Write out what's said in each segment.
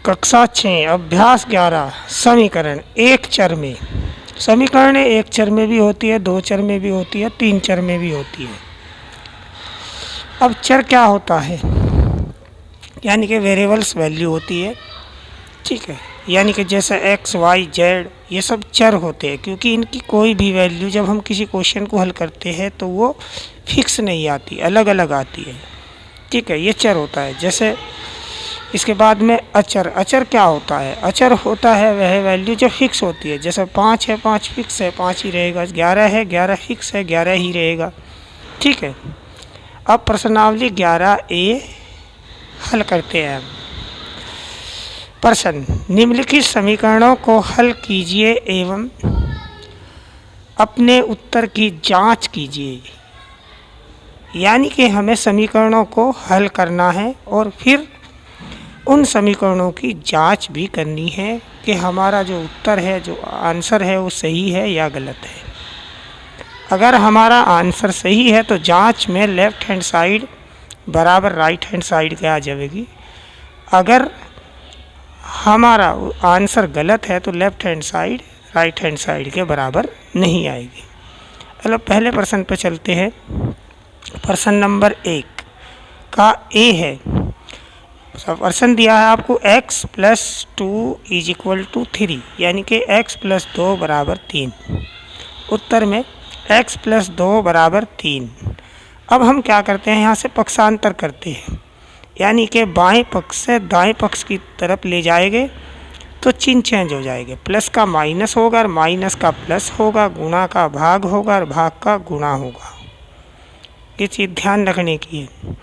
कक्षा 6 अभ्यास 11 समीकरण एक चर में। समीकरण एक चर में भी होती है, दो चर में भी होती है, तीन चर में भी होती है। अब चर क्या होता है? यानी कि वेरिएबल्स वैल्यू होती है, ठीक है। यानी कि जैसे एक्स वाई जेड ये सब चर होते हैं, क्योंकि इनकी कोई भी वैल्यू जब हम किसी क्वेश्चन को हल करते हैं तो वो फिक्स नहीं आती, अलग अलग आती है, ठीक है। ये चर होता है। जैसे इसके बाद में अचर। अचर क्या होता है? अचर होता है वह वैल्यू जो फिक्स होती है। जैसे 5 है, 5 फिक्स है, 5 ही रहेगा। 11 है, 11 फिक्स है, 11 ही रहेगा, ठीक है। अब प्रश्नावली 11A हल करते हैं हम। प्रश्न: निम्नलिखित समीकरणों को हल कीजिए एवं अपने उत्तर की जांच कीजिए। यानी कि हमें समीकरणों को हल करना है और फिर उन समीकरणों की जांच भी करनी है कि हमारा जो उत्तर है, जो आंसर है, वो सही है या गलत है। अगर हमारा आंसर सही है तो जांच में लेफ़्ट हैंड साइड बराबर राइट हैंड साइड के आ जाएगी। अगर हमारा आंसर गलत है तो left hand side right hand side के बराबर नहीं आएगी। चलो पहले प्रश्न पे चलते हैं। प्रश्न नंबर 1 का ए है। प्रश्न दिया है आपको x + 2 = 3, यानी कि x + 2 = 3। उत्तर में x + 2 = 3। अब हम क्या करते हैं, यहाँ से पक्षांतर करते हैं, यानी कि बाएं पक्ष से दाएं पक्ष की तरफ ले जाएंगे तो चिन्ह चेंज हो जाएंगे। प्लस का माइनस होगा और माइनस का प्लस होगा, गुणा का भाग होगा और भाग का गुणा होगा। ये चीज़ ध्यान रखने की है।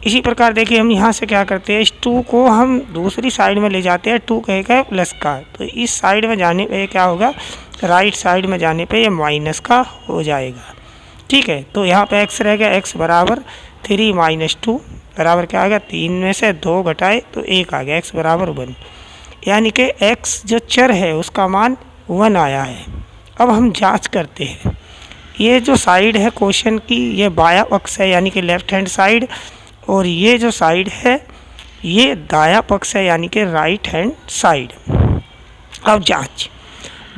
इसी प्रकार देखिए हम यहाँ से क्या करते हैं, इस 2 को हम दूसरी साइड में ले जाते हैं। 2 कहेगा प्लस का, तो इस साइड में जाने पे क्या होगा, राइट साइड में जाने पे ये माइनस का हो जाएगा, ठीक है। तो यहाँ पे x रहेगा, x = 3 - 2 बराबर क्या आएगा, 3 में से 2 घटाए तो 1 आ गया, x = 1। यानी कि x जो चर है उसका मान 1 आया है। अब हम जाँच करते हैं। ये जो साइड है क्वेश्चन की, ये बायां पक्ष है यानी कि लेफ्ट हैंड साइड, और ये जो साइड है ये दायां पक्ष है यानी कि राइट हैंड साइड। अब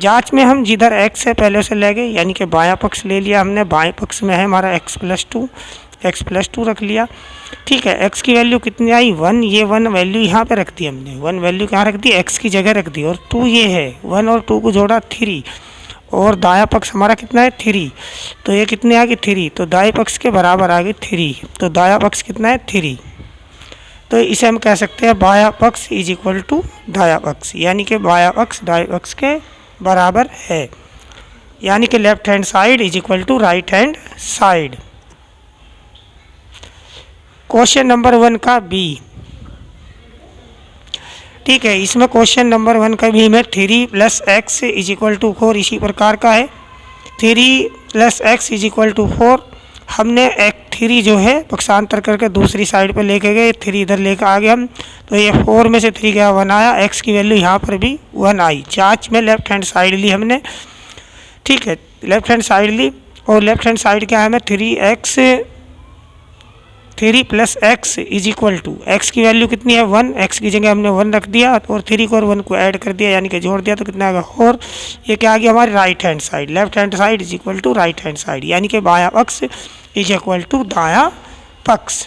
जांच में हम जिधर x है पहले से ले गए, यानी कि बायां पक्ष ले लिया हमने। बाएं पक्ष में है हमारा x + 2 रख लिया, ठीक है। x की वैल्यू कितनी आई, 1। ये 1 वैल्यू यहाँ पे रख दी हमने, 1 वैल्यू कहाँ रख दी, x की जगह रख दी। और 2 ये है, 1 और 2 को जोड़ा 3, और दायां पक्ष हमारा कितना है, 3। तो ये कितने आ गई, 3। तो दाएं पक्ष के बराबर आ गई 3। तो दायां पक्ष कितना है, 3। तो इसे हम कह सकते हैं बायां पक्ष = दायां पक्ष, यानी कि बायां पक्ष दाएं पक्ष के बराबर है, यानी कि left hand side = right hand side. Question number 1 का बी, ठीक है। इसमें क्वेश्चन नंबर 1 का भी में 3 + x = 4 इसी प्रकार का है। 3 + x = 4। हमने 3 जो है पक्षांतर करके दूसरी साइड पर लेके गए, 3 इधर लेकर आ गए हम, तो ये 4 में से 3 गया, 1 आया। x की वैल्यू यहाँ पर भी 1 आई। जांच में लेफ्ट हैंड साइड ली हमने, ठीक है। लेफ्ट हैंड साइड ली, और लेफ्ट हैंड साइड क्या है हमें, 3 + x = x की वैल्यू कितनी है, 1। x की जगह हमने 1 रख दिया और 3 को और 1 को ऐड कर दिया, यानी कि जोड़ दिया, तो कितना आ गया 4। ये क्या आ गया हमारी right hand side. Left hand side = right hand side, यानी कि बायां पक्ष = दायां पक्ष।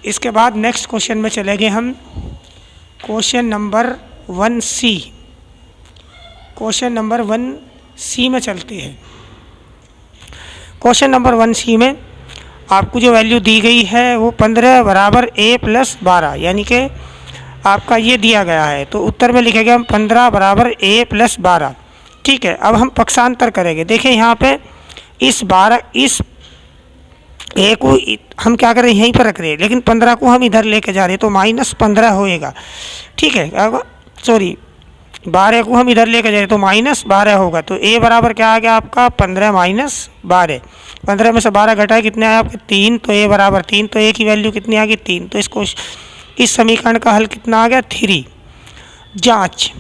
इसके बाद नेक्स्ट क्वेश्चन में चले गए हम। Question number 1C। Question number 1C में चलते हैं। क्वेश्चन नंबर 1C में आपको जो वैल्यू दी गई है वो 15 = a + 12, यानी कि आपका ये दिया गया है, तो उत्तर में लिखेंगे हम 15 = a + 12, ठीक है। अब हम पक्षांतर करेंगे। देखिए यहाँ पे इस a को हम क्या कर रहे हैं, यहीं पर रख रहे हैं, लेकिन 15 को हम इधर लेके जा रहे हैं, तो -15 होएगा, ठीक है। सॉरी, 12 को हम इधर लेके जा रहे हैं तो -12 होगा। तो a बराबर क्या आ गया आपका, 15 - 12। 15 में से 12 घटाए कितने आए आपके, 3। तो a बराबर 3। तो a की वैल्यू कितनी आ गई, 3। तो इसको इस समीकरण का हल कितना आ गया, 3। जांच,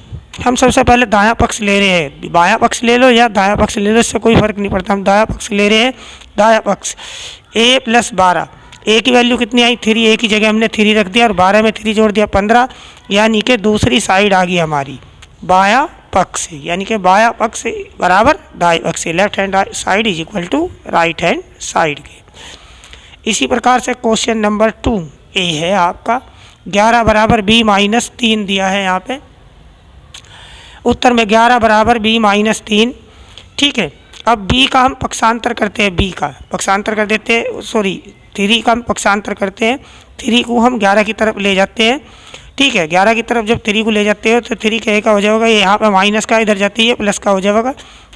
हम सबसे पहले दायां पक्ष ले रहे हैं। बायां पक्ष ले लो या दायां पक्ष ले लो, इससे कोई फर्क नहीं पड़ता। हम दायां पक्ष ले रहे हैं। दायां पक्ष a + 12 ए की वैल्यू कितनी आई 3, ए की जगह हमने 3 रख दिया और 12 में 3 जोड़ दिया 15, यानी कि दूसरी साइड आ गई हमारी बायां पक्ष से, यानी कि बायां पक्ष बराबर दाएं पक्ष से, left hand side is equal to right hand side के। इसी प्रकार से क्वेश्चन नंबर 2 ए है आपका 11 बराबर b माइनस 3 दिया है यहाँ पे, उत्तर में 11 बराबर b माइनस 3। ठीक है, अब b का हम पक्षांतर करते हैं, b का पक्षांतर कर देते हैं, सॉरी 3 का हम पक्षांतर करते हैं, 3 को हम 11 की तरफ ले जाते हैं। ठीक है, 11 की तरफ जब 3 को ले जाते हो तो 3 का का हो जाएगा, ये यहाँ पे माइनस का इधर जाती है प्लस का हो जाएगा,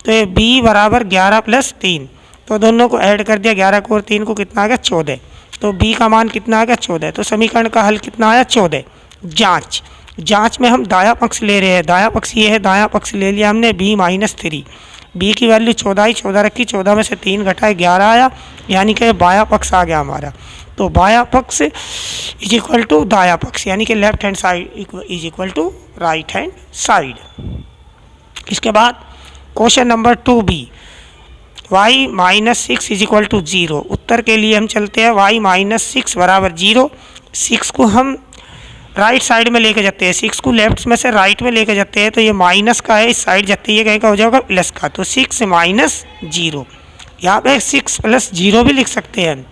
तो ये b बराबर 11 प्लस 3, तो दोनों को ऐड कर दिया 11 को और 3 को, कितना आ गया 14, तो b का मान कितना आ गया 14, तो समीकरण का हल कितना आया 14। जांच, जांच में हम दाया पक्ष ले रहे हैं, दाया पक्ष ये है, दाया पक्ष ले लिया हमने b माइनस 3, b की वैल्यू 14 आई, 14 रखी, 14 में से 3 घटाए 11 आया, यानी कि बाया पक्ष आ गया हमारा, तो बाया पक्ष इज इक्वल टू दाया पक्ष, यानी कि left hand side is equal to right hand side. इसके बाद question number 2b y minus 6 is equal to 0, उत्तर के लिए हम चलते हैं y माइनस 6 बराबर 0, 6 को हम राइट साइड में लेके जाते हैं, 6 को लेफ्ट में से राइट में लेके जाते हैं, तो ये माइनस का है, इस साइड जाती है, कहीं का हो जाएगा प्लस का, तो 6 माइनस 0, यहाँ पे 6 प्लस 0 भी लिख सकते हैं।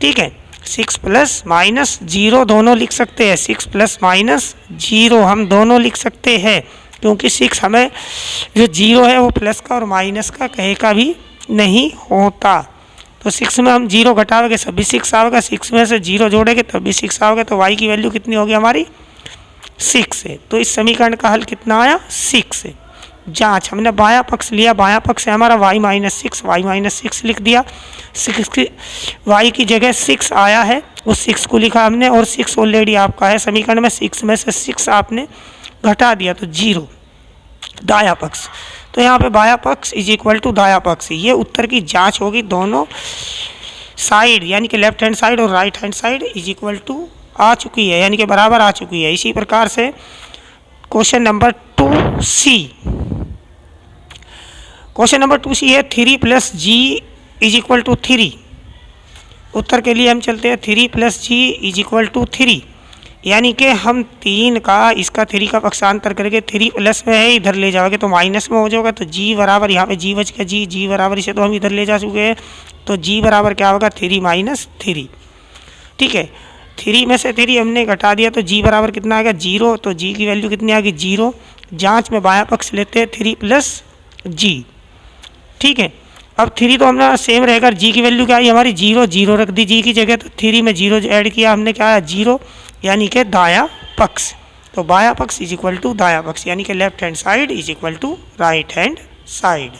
ठीक है, 6 प्लस माइनस 0 दोनों लिख सकते हैं, 6 प्लस माइनस 0 हम दोनों लिख सकते हैं, क्योंकि 6 हमें जो 0 है वो प्लस का और माइनस का कहीं का भी नहीं होता, तो 6 में हम 0 घटाओगे तब भी 6 आओगे, 6 में से 0 जोड़ेंगे तब भी 6 आओगे, तो y की वैल्यू कितनी होगी हमारी 6 है, तो इस समीकरण का हल कितना आया 6 है। जांच, हमने बायां पक्ष लिया, बायां पक्ष है हमारा y माइनस 6 लिख दिया, 6 की y की जगह 6 आया है, उस 6 को लिखा हमने, और 6 ऑलरेडी आपका है समीकरण में, 6 में से 6 आपने घटा दिया तो 0 दाया पक्ष, तो यहाँ पे बाया पक्ष इज इक्वल टू दाया पक्ष, ये उत्तर की जांच होगी, दोनों साइड यानी कि लेफ्ट हैंड साइड और right hand side is equal to आ चुकी है, यानी कि बराबर आ चुकी है। इसी प्रकार से question number 2c, question number 2c है 3 plus g is equal to 3, उत्तर के लिए हम चलते हैं 3 plus g is equal to 3, यानी कि हम 3 का इसका 3 का पक्षांतर करके 3 प्लस में है, इधर ले जाओगे तो माइनस में हो जाएगा, तो g बराबर यहाँ पे g बच गया, g बराबर, इसे तो हम इधर ले जा चुके हैं, तो g बराबर क्या होगा 3 माइनस 3। ठीक है, 3 में से 3 हमने घटा दिया, तो g बराबर कितना आ गया 0, तो g की वैल्यू कितनी आ गई 0। जांच में बायां पक्ष लेते हैं 3 प्लस g। ठीक है, अब 3 तो हमारा सेम रहेगा, g की वैल्यू क्या आई हमारी 0 रख दी g की जगह, तो 3 में 0 ऐड किया हमने, क्या आया 0, यानी कि दाया पक्ष, तो बाया पक्ष इज इक्वल टू दाया पक्ष, यानी कि left hand side is equal to right hand side.